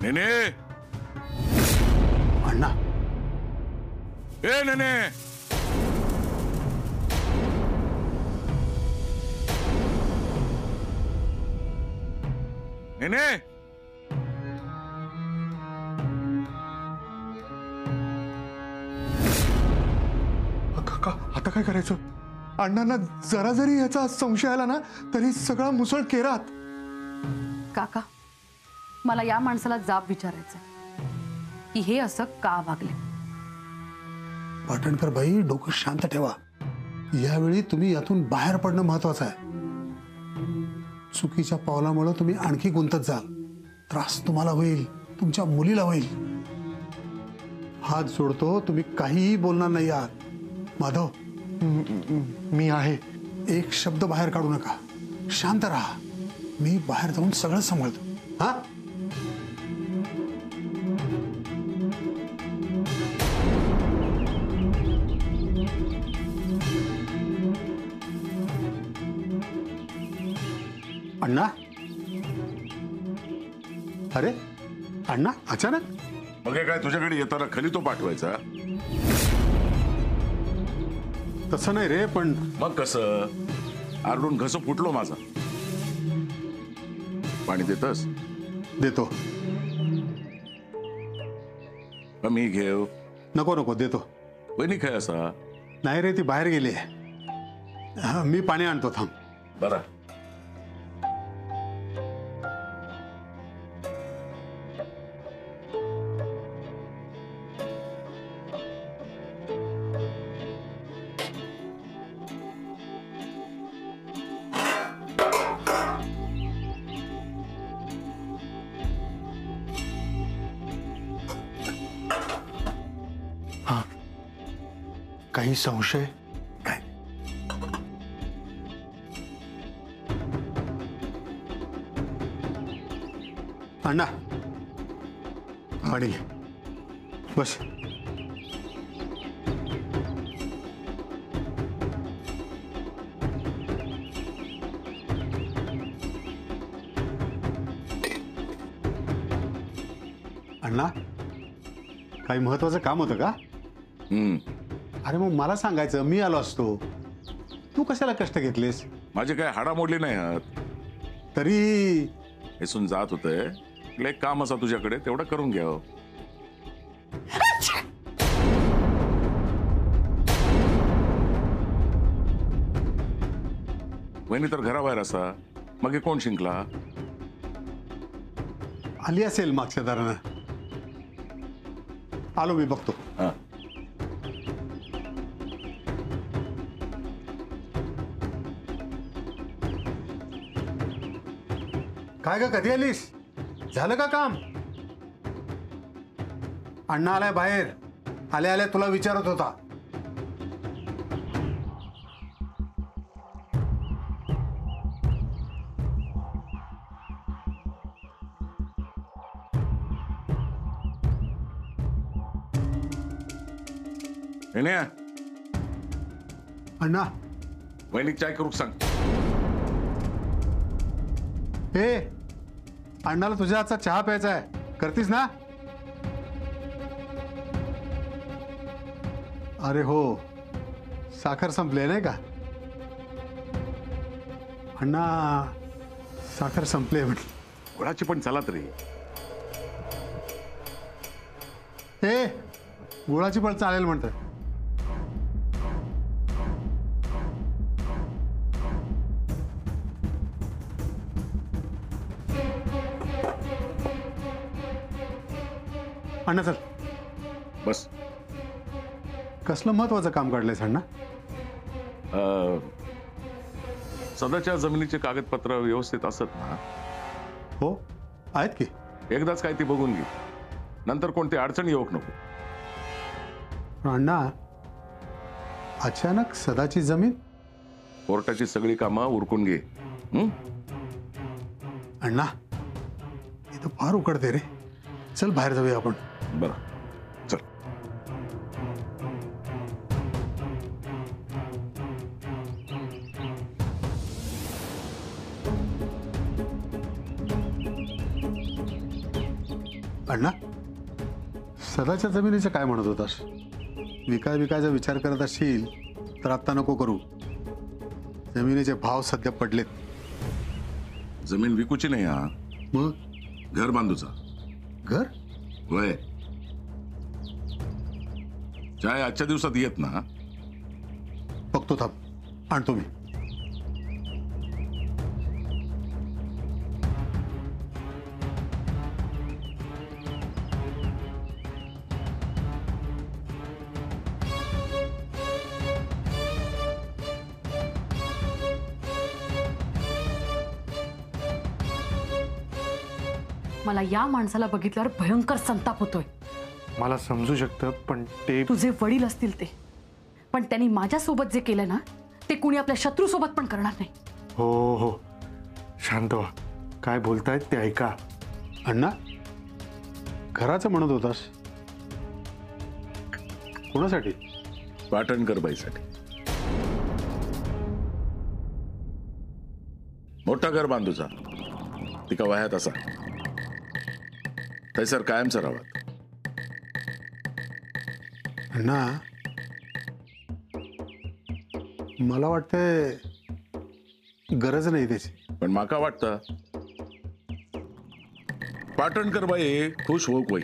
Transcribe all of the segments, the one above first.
नेने अण्णा ए नेने नेने काका आता काय करायचं? अण्णांना जरा जरी याचा संशय आला ना तरी सगळा मुसळ केरात. काका मला या माणसाला जाब विचारायचा की हे असं का वागले. पाटणकर बाई डोकं शांत ठेवा. यावेळी तुम्ही यातून बाहेर पडणं महत्वाचं आहे. चुकीच्या पावलामुळे तुम्ही आणखी गुंतत जाल. त्रास तुम्हाला होईल, तुमच्या मुलीला होईल. हात जोडतो, तुम्ही काहीही बोलणार नाही आहात. माधव मी आहे. एक शब्द बाहेर काढू नका. शांत राहा. मी बाहेर जाऊन सगळं सांभाळतो. हा अण्णा. अरे अण्णा अचानक. मग हे काय तुझ्याकडे येताना खली तो पाठवायचा? तसं नाही रे, पण मग कसं? आरडून घस फुटलो माझा. पाणी देतस? देतो. मी घेऊ. नको नको देतो. वहिनी काय असा? नाही रे, ती बाहेर गेली. मी पाणी आणतो, थांब. बरा. काही संशय? काय? अण्णा पाणी घे. बस. अण्णा काही महत्वाचं काम होतं का? अरे मग मला सांगायचं, मी आलो असतो. तू कशाला कष्ट घेतलेस? माझे काय हाडा मोडली नाही आहात तरी हेसून जात होते. एक काम असा तुझ्याकडे, तेवढं करून घ्यावं. वहिनी तर घराबाहेर असा. मग हे कोण शिंकला? आली असेल मागच्या दारानं. आलो मी, बघतो. हा. काय ग, कधी आलीस? झालं का काम? अण्णा आलाय बाहेर. आल्या आल्या तुला विचारत होता. अण्णा वहिनी चाय करू सांग. हे अण्णाला तुझ्या हातचा चहा प्यायचा आहे. करतीस ना? अरे हो, साखर संपली नाही का? अण्णा साखर संपली म्हटली. गुळाची पण चला तरी. हे गुळाची पण चालेल म्हणतात. अण्णा चल बस. कसलं महत्वाचं काम काढलंयस अण्णा? सदाच्या जमिनीचे कागदपत्र व्यवस्थित असत ना? हो आहेत की. एकदाच काय ती बघून घे, नंतर कोणती अडचण येऊक नको. अण्णा अचानक सदाची जमीन? कोर्टाची सगळी कामं उरकून घे. अण्णा इथं फार उकडते रे. चल बाहेर जाऊया आपण. बरं चल. अण्णा, सदाच्या जमिनीचं काय म्हणत होतास? विकायचा विचार करत असशील तर आत्ता नको करू. जमिनीचे भाव सध्या पडलेत. जमीन विकूची नाही हा, मग घर बांधूचा. घर? होय. चाय आजच्या दिवसात येत ना? बघतो थांब, आणतो मी. मला या माणसाला बघितल्यावर भयंकर संताप होतोय. मला समजू शकतं, पण ते तुझे वडील असतील ते, पण त्यांनी माझ्यासोबत जे केलं ना ते कुणी आपल्या शत्रूसोबत पण करणार नाही. हो हो, शांत व्हा. काय बोलतायत ते ऐका. अण्णा, घराचं म्हणत होतास, कोणासाठी? पाटणकर बाईसाठी. मोठा घर बांधूचा, तिका वयात असा थैसर कायमचा राहत. अण्णा, मला वाटतंय गरज नाही त्याची. पण माका वाटतं पाटणकर बाई खुश होऊक वय.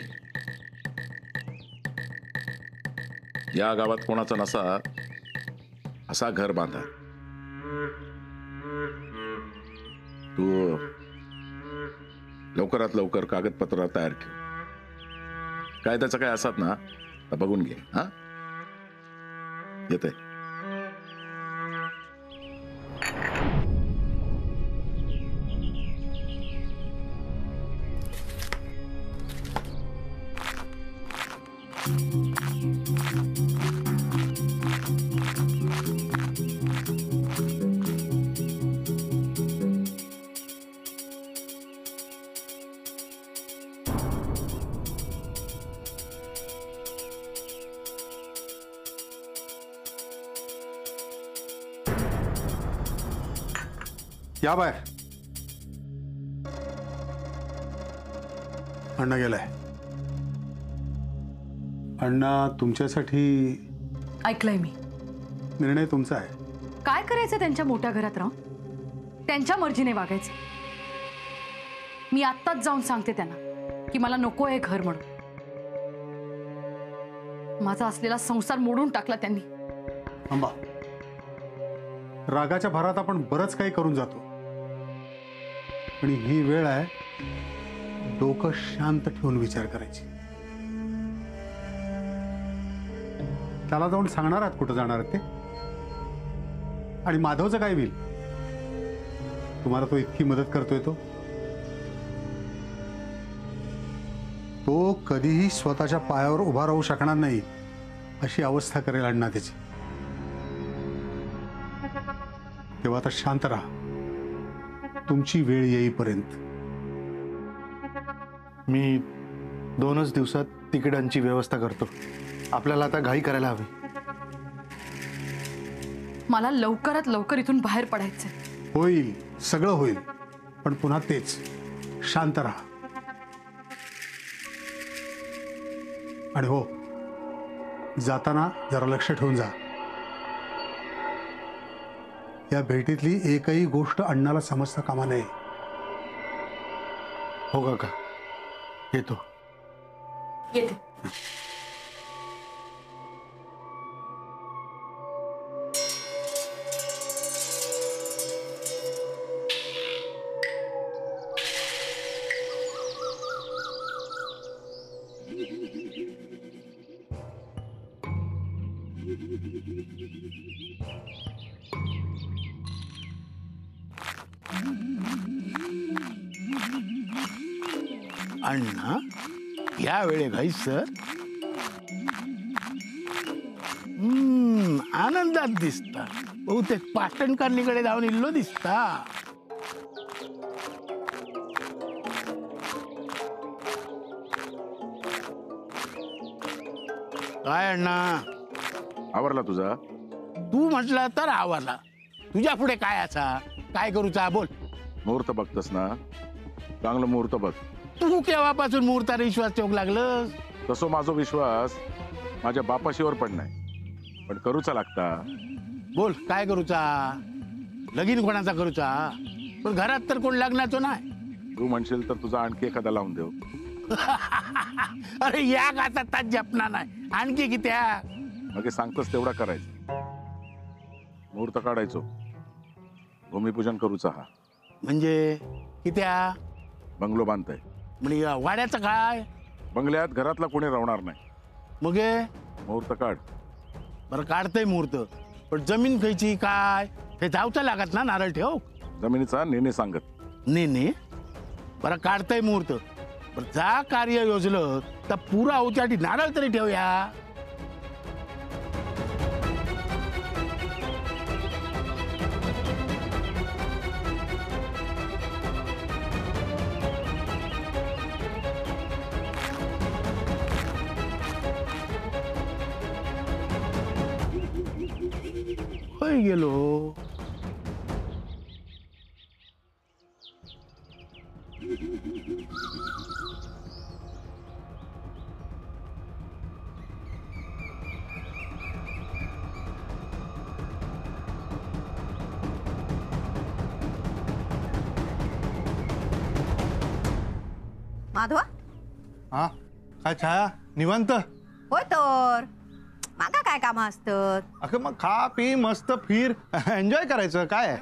या गावात कोणाचा नसा असा घर बांधा. तू लवकरात लवकर कागदपत्र तयार ठेव. कायद्याचं काय असतात ना तर बघून घे. हा, येते. या बाहेर. अण्णा गेलाय. अण्णा, तुमच्यासाठी ऐकलंय मी. निर्णय तुमचा आहे. काय करायचं त्यांच्या मोठ्या घरात राहून? त्यांच्या मर्जीने वागायचं. मी आत्ताच जाऊन सांगते त्यांना की मला नको आहे घर म्हणून. माझा असलेला संसार मोडून टाकला त्यांनी. थांबा. रागाच्या भरात आपण बरंच काही करून जातो, आणि ही वेळ आहे डोकं शांत ठेवून विचार करायची. त्याला जाऊन सांगणार आहात कुठं जाणार आहेत ते? आणि माधवचं काय होईल? तुम्हाला तो इतकी मदत करतोय तो कधीही स्वतःच्या पायावर उभा राहू शकणार नाही अशी अवस्था करेल अण्णा त्याची. तेव्हा आता शांत राहा तुमची वेळ येईपर्यंत. मी 2च दिवसात तिकिटांची व्यवस्था करतो. आपल्याला आता घाई करायला हवी. मला लवकरात लवकर इथून बाहेर पडायचंय. होईल, सगळं होईल, पण पुन्हा तेच, शांत राहा. आणि हो, जाताना जरा लक्ष ठेवून जा. या भेटीतली एकही गोष्ट अण्णाला समजता कामा नये. हो काका, येतो. येते. अण्णा, या वेळे घाई सर आनंदात दिसता. बहुतेक पाटणकर्णीकडे जाऊन इल्लो दिसता. काय अण्णा, आवरला तुझा? तू म्हटलं तर आवरला. तुझ्या पुढे काय असा, काय करूचा बोल. मुहूर्त बघतस ना, चांगलं मुहूर्त बघ. तू केव्हापासून मुहूर्तावर विश्वास ठेवू लागलं? तसो माझा विश्वास माझ्या बापाशीवर पण नाही, पण करूचा लागता. बोल काय करूचा. लगीन कोणाचा करूचा, पण घरात तर कोण लग्नाचं नाही. तू म्हणशील तर तुझा आणखी एखादा लावून देऊ. अरे या आता जपना नाही, आणखी किती मग सांगतस तेवढा करायचं. मुहूर्त काढायचो, भूमिपूजन करूचा. हा म्हणजे कित्या बंगलो बांधताय. म्हणजे वाड्याचं काय. बंगल्यात घरातला कोणी राहणार नाही. मग मुहूर्त काढ. बरं काढतंय मुहूर्त, पण जमीन खायची काय हे जाऊचं लागत ना. नारळ ठेव. जमिनीचा नेणे सांगत. ने बरं काढतंय मुहूर्त, पण जा कार्य योजलं तर पुरा उच्यासाठी नारळ तरी ठेवूया. होय गेलो. माधवा हा काय छाया, निवांत? होय तर मागा काय काम असतात. अगं मग खा पी मस्त फिर एन्जॉय करायचं काय आहे?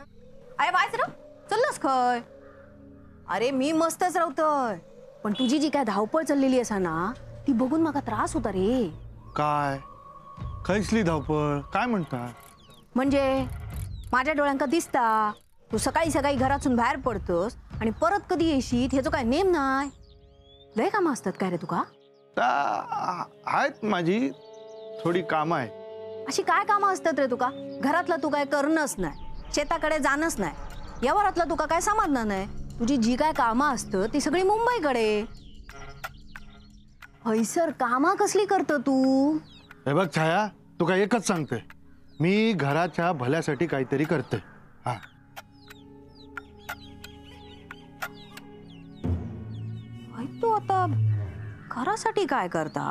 अरे वायच र चललोस खय. अरे मी मस्तच राहतोय, पण तुझी जी काय धावपळ चाललेली असा ना ती बघून माका त्रास होता रे. काय खैसली धावपळ, काय म्हणता? म्हणजे माझ्या डोळ्यांका दिसता तू सकाळी सकाळी घरातून बाहेर पडतोस आणि परत कधी येशीत ह्याचं काय नेम नाही. लय कामं असतात काय रे तुका? आहेत माझी थोडी कामं आहे. अशी काय कामं असतात रे तुका? घरातलं तू काय करणंच नाही, शेताकडे जाणंच नाही, यावरातलं तुका काय समाधान नाही. तुझी जी काय कामं असतं ती सगळी मुंबईकडे. हैसर कामा कसली करतो तू? हे बघ छाया, तू काय एकच सांगते, मी घराच्या भल्यासाठी काहीतरी करते. हा तू आता घरासाठी काय करता?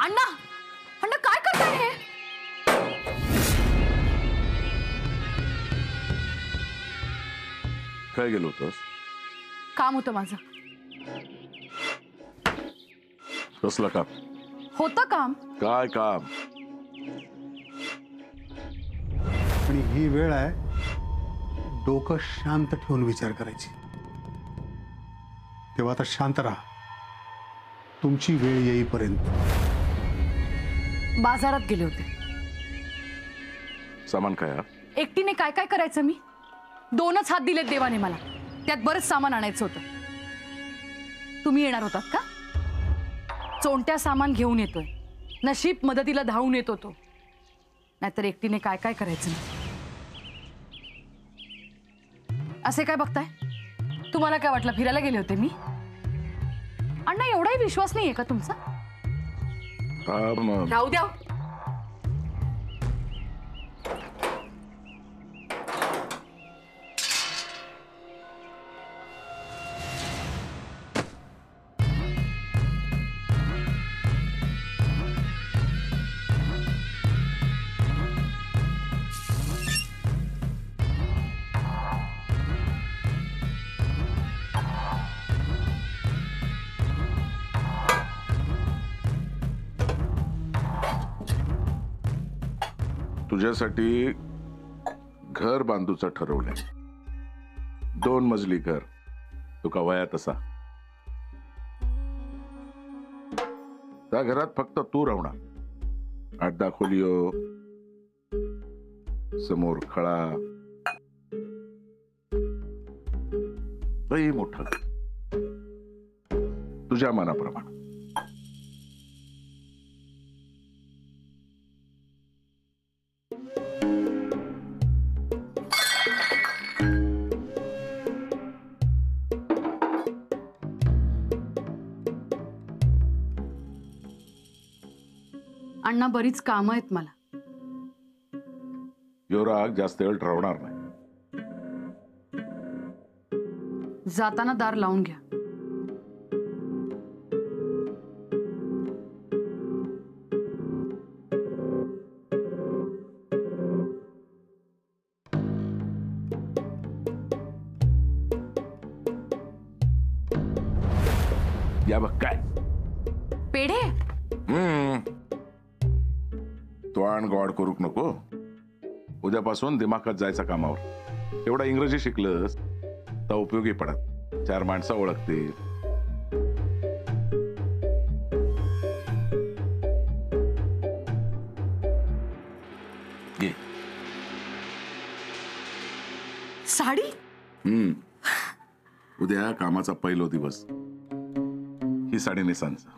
अण्णा, अण्णा काय करताय हे? काय गेलो होतस? काम होतं माझं. कसलं काम? होतं काम. काय काम? आणि ही वेळ आहे डोकं शांत ठेवून विचार करायची. तेव्हा आता शांत राहा तुमची वेळ येईपर्यंत. बाजारात गेले होते. सामान काय? एकटीने काय काय करायचं मी? 2च हात दिलेत देवाने मला, त्यात बरंच सामान आणायचं होतं. तुम्ही येणार होतात का? चोंट्या सामान घेऊन येतोय, नशीब मदतीला धावून येतो तो. नाहीतर एकटीने काय काय करायचं नाही. असे काय बघताय? तुम्हाला काय वाटलं फिरायला गेले होते मी? अण्णा एवढाही विश्वास नाहीये का तुमचा? राहू द्या. तुझ्यासाठी घर बांधूचं ठरवलंय. 2 मजली घर, तुका वयात असा. त्या घरात फक्त तू राहणार. 8-10 खोलियो, समोर खळा, लई मोठं, तुझ्या मनाप्रमाणे. अण्णा बरीच कामं आहेत मला. युवराग जास्त वेळ ठरवणार नाही. जाताना दार लावून घ्या. या बघ काय पेढे तोंड गॉड करूक नको. उद्यापासून दिमाखात जायचा कामावर. एवढा इंग्रजी शिकलंस तर उपयोगी पडत. 4 माणसं ओळखतील. घे. साडी. उद्या कामाचा पहिलो दिवस. ही साडी नेसांचा.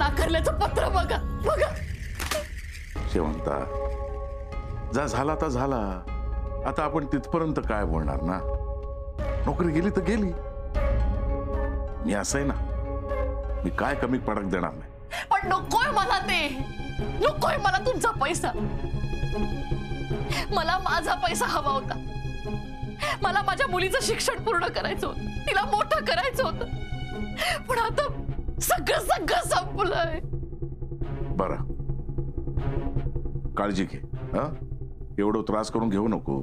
नाकारल्याचं पत्र बघा बघा. शेवंता जा झाला तर झाला. आता आपण तिथपर्यंत काय बोलणार ना. नोकरी गेली तर गेली. मी असं आहे ना, मी काय कमी पडक देणार नाही. पण नकोय मला ते. नकोय मला तुमचा पैसा. मला माझा पैसा हवा होता. मला माझ्या मुलीचं शिक्षण पूर्ण करायचं होतं. तिला मोठं करायचं होतं. पण आता सगळं सगळं संपलंय. बरं काळजी घे. एवढं त्रास करून घेऊ नको.